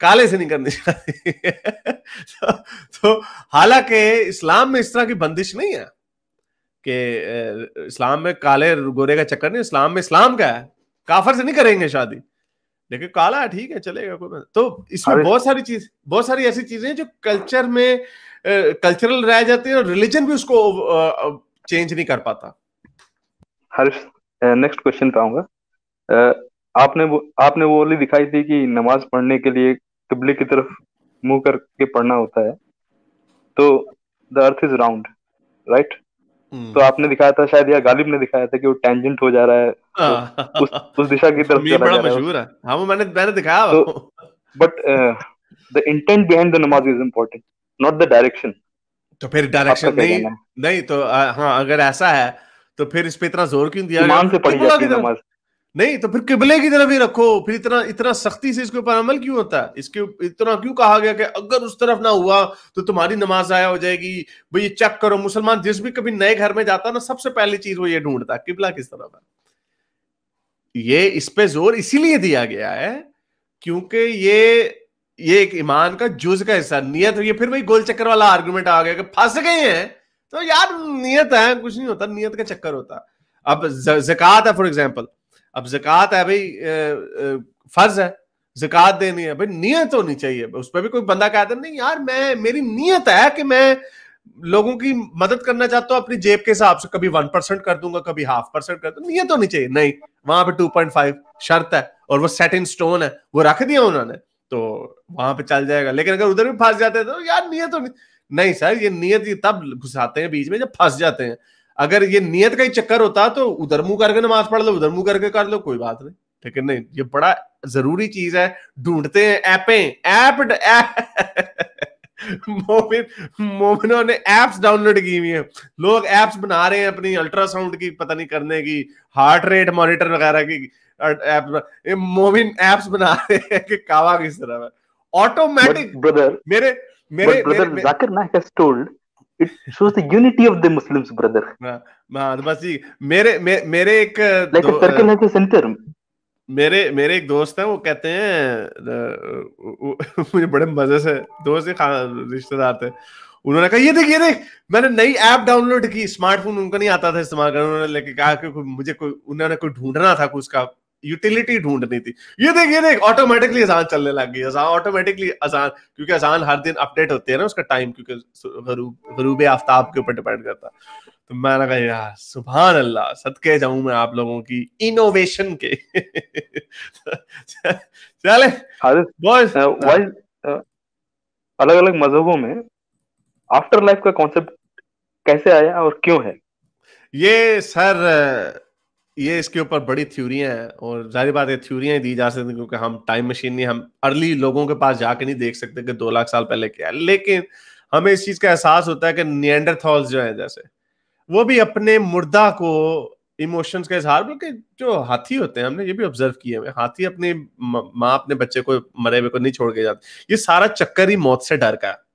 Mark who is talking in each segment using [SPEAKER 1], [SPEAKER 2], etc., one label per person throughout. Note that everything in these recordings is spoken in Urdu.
[SPEAKER 1] کالے سے نہیں کرنی چاہیے. تو حالانکہ اسلام میں اس طرح کی بندش نہیں ہے کہ اسلام میں کالے گورے کا چکر نہیں. اسلام میں اسلام کا ہے, کافر سے نہیں کریں گے شادی, لیکن کالا ٹھیک ہے چلے گا کوئی. تو اس میں بہت ساری ایسی چیزیں ہیں جو کلچر میں کلچرل رہ جاتی ہیں, اور ریلیجن بھی اس کو چینج نہیں کر پاتا.
[SPEAKER 2] نیکسٹ کوشچن پہ آؤں گا. آپ نے وہ والی دکھائی تھی کہ نماز پڑھنے کے لیے قبلے کی طرف منہ کر کے پڑھنا ہوتا ہے, تو دا ارتھ از راؤنڈ, رائٹ؟ تو آپ نے دکھایا تھا شاید, یا غالب نے دکھایا تھا کہ وہ ٹینجنٹ ہو جا رہا ہے, تو اس دشا کی طرف چلا
[SPEAKER 1] بڑا
[SPEAKER 2] جا رہا ہے.
[SPEAKER 1] مشہور ہے. ہاں وہ میں نے دکھایا.
[SPEAKER 2] تو but the intent behind the namaz is important, not the direction.
[SPEAKER 1] تو پھر ڈائریکشن نہیں تو ہاں اگر ایسا ہے تو پھر اس پہ اتنا زور کیوں دیا گیا؟
[SPEAKER 2] ایمان سے پڑھی جاتی ہے نماز.
[SPEAKER 1] نہیں تو پھر قبلے کی طرف ہی رکھو. پھر اتنا سختی سے اس کے اوپر عمل کیوں ہوتا ہے؟ اس کے اتنا کیوں کہا گیا کہ اگر اس طرف نہ ہوا تو تمہاری نماز ضائع ہو جائے گی؟ بھئی یہ چیک کرو. مسلمان جس بھی کبھی نئے گھر میں جاتا ہے نا, سب سے پہلی چیز وہ یہ ڈھونڈتا ہے قبلہ کس طرف ہے. یہ اس پہ زور اسی لیے دیا گیا ہے کیونکہ یہ ایک ایمان کا جز کا حصہ. نیت, یہ پھر وہی گول چکر والا آرگومنٹ آ گیا کہ پھنس گئے ہیں تو یار نیت ہے, کچھ نہیں ہوتا, نیت کا چکر ہوتا. اب زکوٰۃ ہے فار ایگزامپل, اب زکوٰۃ ہے بھائی فرض ہے, زکوٰۃ دینی ہے, بھائی نیت ہونی چاہیے. اس پہ بھی کوئی بندہ کہتا نہیں یار میری نیت ہے کہ میں لوگوں کی مدد کرنا چاہتا ہوں اپنی جیب کے حساب سے, کبھی 1% کر دوں گا, کبھی 0.5% کر دوں گا. نیت ہونی چاہیے. نہیں, وہاں پہ 2.5 شرط ہے اور وہ سیٹ ان سٹون ہے, وہ رکھ دیا انہوں نے, تو وہاں پہ چل جائے گا. لیکن اگر ادھر بھی پھنس جاتے ہیں تو یار نیت نہیں سر, یہ نیت تب گھساتے ہیں بیچ میں جب پھنس جاتے ہیں. اگر یہ نیت کا ہی چکر ہوتا تو ادھر منہ کر کے نماز پڑھ لو, ادھر منہ کر کے کر لو, کوئی بات نہیں. لیکن نہیں, یہ بڑا ضروری چیز ہے. ڈھونڈتے ہیں ایپ مومنوں نے ایپس ڈاؤن لوڈ کی ہوئی ہیں. لوگ ایپس بنا رہے ہیں اپنی الٹرا ساؤنڈ کی پتہ نہیں کرنے کی, ہارٹ ریٹ مانیٹر وغیرہ کی مومن ایپس بنا رہے ہیں کہ کعبہ کس طرح ہے automatic.
[SPEAKER 2] brother Zakir Naik has told it shows the unity of the Muslims, brother.
[SPEAKER 1] بس جی میرے ایک
[SPEAKER 2] like a circle has a center.
[SPEAKER 1] میرے ایک دوست ہیں, وہ کہتے ہیں, مجھے بڑے مزے سے دوست رشتے دار تھے, انہوں نے کہا یہ دیکھ میں نے نئی ایپ ڈاؤن لوڈ کی. اسمارٹ فون ان کو نہیں آتا تھا استعمال کرنا, انہوں نے لے کے کہا کہ مجھے انہوں نے کوئی ڈھونڈنا تھا, اس کا یوٹیلیٹی ڈھونڈنی تھی. یہ دیکھ آٹومیٹکلی اذان چلنے لگ گئی. آٹومیٹکلی اذان, کیونکہ اذان ہر دن اپڈیٹ ہوتی ہے نا اس کا ٹائم, کیونکہ غروب آفتاب کے اوپر ڈیپینڈ کرتا. تو میں نے کہا یار سبحان اللہ, صدقے جاؤں میں آپ لوگوں کی انوویشن کے. چلے
[SPEAKER 2] الگ الگ مذہبوں میں آفٹر لائف کا کانسیپٹ کیسے آیا اور کیوں ہے؟
[SPEAKER 1] یہ سر یہ اس کے اوپر بڑی تھیوریاں ہیں, اور ظاہر بات ہے تھیوریاں دی جا سکتی کیونکہ ہم ٹائم مشین نہیں, ہم ارلی لوگوں کے پاس جا کے نہیں دیکھ سکتے کہ 2 لاکھ سال پہلے کیا ہے. لیکن ہمیں اس چیز کا احساس ہوتا ہے کہ نیانڈرتھالز جو ہیں جیسے, وہ بھی اپنے مردہ کو ایموشنز کا اظہار, بلکہ جو ہاتھی ہوتے ہیں ہم نے یہ بھی آبزرو کیے ہوئے, ہاتھی اپنی ماں اپنے بچے کو مرے ہوئے کو نہیں چھوڑ کے جاتے. یہ سارا چکر ہی موت سے ڈر کا ہے.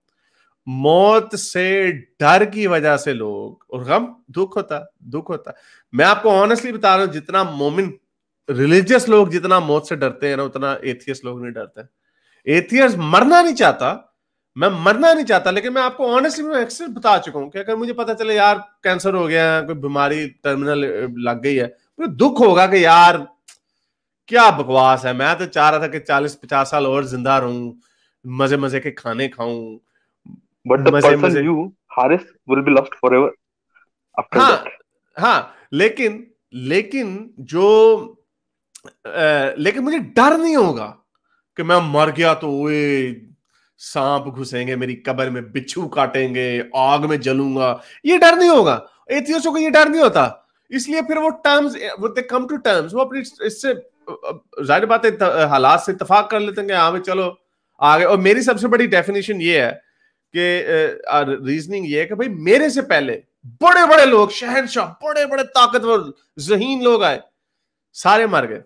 [SPEAKER 1] موت سے ڈر کی وجہ سے لوگ, اور غم دکھ ہوتا. میں آپ کو آنیسٹلی بتا رہا ہوں, جتنا مومن ریلیجیس لوگ جتنا موت سے ڈرتے ہیں نا, اتنا ایتھیسٹ لوگ نہیں ڈرتے. ایتھیسٹ مرنا نہیں چاہتا, میں مرنا نہیں چاہتا, لیکن میں آپ کو آنیسٹلی میں اکثر بتا چکا ہوں کہ اگر مجھے پتا چلے یار کینسر ہو گیا ہے, کوئی بیماری ٹرمینل لگ گئی ہے, مجھے دکھ ہوگا کہ یار کیا بکواس ہے, میں تو چاہ رہا تھا کہ 40-50 سال اور زندہ رہوں, مزے کے کھانے کھاؤں.
[SPEAKER 2] But the person you, Haris, will be lost forever after that.
[SPEAKER 1] ہاں لیکن مجھے ڈر نہیں ہوگا کہ میں مر گیا تو سانپ گھسیں گے میری قبر میں, بچھو کاٹیں گے, آگ میں جلوں گا, یہ ڈر نہیں ہوگا. ایتھیسٹوں کو یہ ڈر نہیں ہوتا, اس لیے پھر وہ terms they come to terms, وہ اپنی اس سے ظاہر بات ہے حالات سے اتفاق کر لیتے ہیں کہ ہاں بھائی چلو آگے. اور میری سب سے بڑی ڈیفینیشن یہ ہے کہ ریزننگ یہ ہے کہ بھائی میرے سے پہلے بڑے لوگ, شہنشاہ, بڑے طاقتور ذہین لوگ آئے, سارے مر گئے.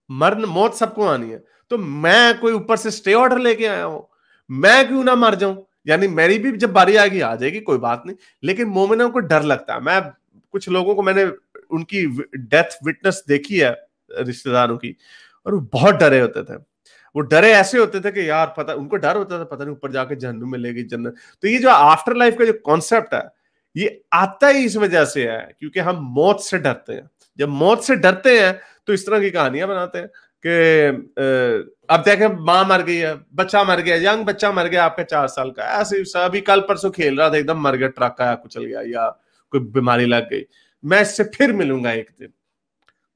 [SPEAKER 1] موت سب کو آنی ہے, تو میں کوئی اوپر سے اسٹے آرڈر لے کے آیا ہوں, میں کیوں نہ مر جاؤں؟ یعنی میری بھی جب باری آئے گی آ جائے گی, کوئی بات نہیں. لیکن مومنوں کو ڈر لگتا ہے. میں کچھ لوگوں کو میں نے ان کی ڈیتھ وٹنس دیکھی ہے رشتہ داروں کی, اور وہ بہت ڈرے ہوتے تھے. وہ ڈرے ایسے ہوتے تھے کہ یار پتہ, ان کو ڈر ہوتا تھا پتہ نہیں اوپر جا کے جہنم میں لے گئی جنت. تو یہ جو آفٹر لائف کا جو کانسیپٹ ہے یہ آتا ہی اس وجہ سے ہے کیونکہ ہم موت سے ڈرتے ہیں. جب موت سے ڈرتے ہیں تو اس طرح کی کہانیاں بناتے ہیں کہ اب دیکھیں ماں مر گئی ہے, بچہ مر گیا, ینگ بچہ مر گیا آپ کا 4 سال کا, ایسے ابھی کل پرسوں کھیل رہا تھا ایک دم مر گیا, ٹرک آیا کچل گیا یا کوئی بیماری لگ گئی, میں اس سے پھر ملوں گا ایک دن.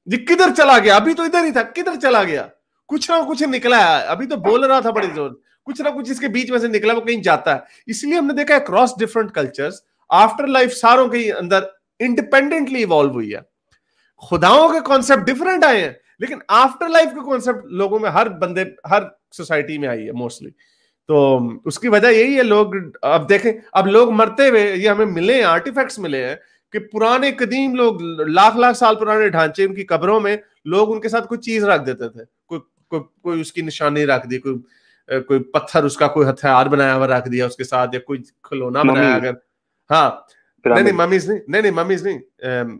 [SPEAKER 1] یہ کدھر چلا گیا, ابھی تو ادھر ہی تھا, کدھر چلا گیا, کچھ نہ کچھ نکلا ہے, ابھی تو بول رہا تھا بڑی زور, کچھ نہ کچھ اس کے بیچ میں سے نکلا, وہ کہیں جاتا ہے. اس لیے ہم نے دیکھا ہے across different cultures after life ساروں کے اندر انڈیپینڈنٹلی ایوالو ہوئی ہے. خداؤں کے کانسیپٹ ڈفرنٹ آئے ہیں لیکن آفٹر لائف کے کانسیپٹ لوگوں میں ہر بندے ہر سوسائٹی میں آئی ہے موسٹلی. تو اس کی وجہ یہی ہے, لوگ اب دیکھیں اب لوگ مرتے ہوئے یہ ہمیں ملے ہیں, آرٹیفیکٹس ملے ہیں کہ پرانے قدیم لوگ لاکھ سال پرانے ڈھانچے ان کی قبروں میں لوگ ان کے ساتھ کوئی چیز رکھ دیتے تھے, کوئی اس کی نشانی رکھ دی, کوئی پتھر اس کا کوئی ہتھیار بنایا ہوا رکھ دیا اس کے ساتھ, یا کوئی کھلونا بنایا. اگر ہاں نہیں ممیز نہیں,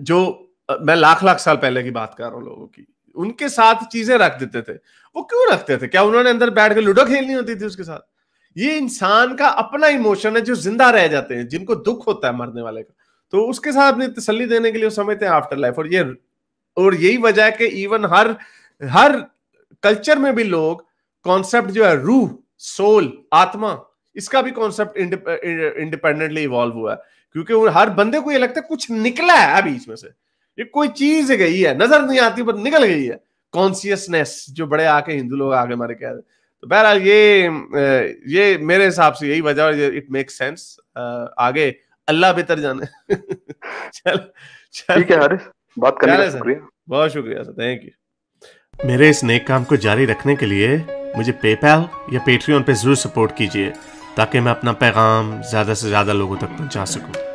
[SPEAKER 1] جو میں لاکھ سال پہلے کی بات کر رہا ہوں, لوگوں کی ان کے ساتھ چیزیں رکھ دیتے تھے. وہ کیوں رکھتے تھے؟ کیا انہوں نے اندر بیٹھ کے لوڈو کھیلنی ہوتی تھی اس کے ساتھ؟ یہ انسان کا اپنا ایموشن ہے جو زندہ رہ جاتے ہیں, جن کو دکھ ہوتا ہے مرنے والے کا, تو اس کے ساتھ اپنی تسلی دینے کے لیے سمجھتے ہیں آفٹر لائف. اور یہی وجہ ہے کہ ایون ہر کلچر میں بھی لوگ کانسیپٹ جو ہے روح, سول, آتما, اس کا بھی کانسیپٹ انڈیپینڈنٹلی ایوالو ہوا ہے کیونکہ ہر بندے کو یہ لگتا ہے کچھ نکلا ہے بیچ میں سے, یہ کوئی چیز گئی ہے, نظر نہیں آتی پر نکل گئی ہے, کانسیسنس جو بڑے آ کے ہندو لوگ آگے ہمارے کہہ رہے. تو بہرحال یہ میرے حساب سے یہی وجہ ہے, اٹ میک سینس. آگے اللہ بہتر جانے.
[SPEAKER 2] ٹھیک ہے حارث, بات کرنے کا شکریہ.
[SPEAKER 1] بہت شکریہ سر, تھینک یو. میرے اس نیک کام کو جاری رکھنے کے لیے مجھے پے پیل یا پیٹریون پہ ضرور سپورٹ کیجیے تاکہ میں اپنا پیغام زیادہ سے زیادہ لوگوں تک پہنچا سکوں.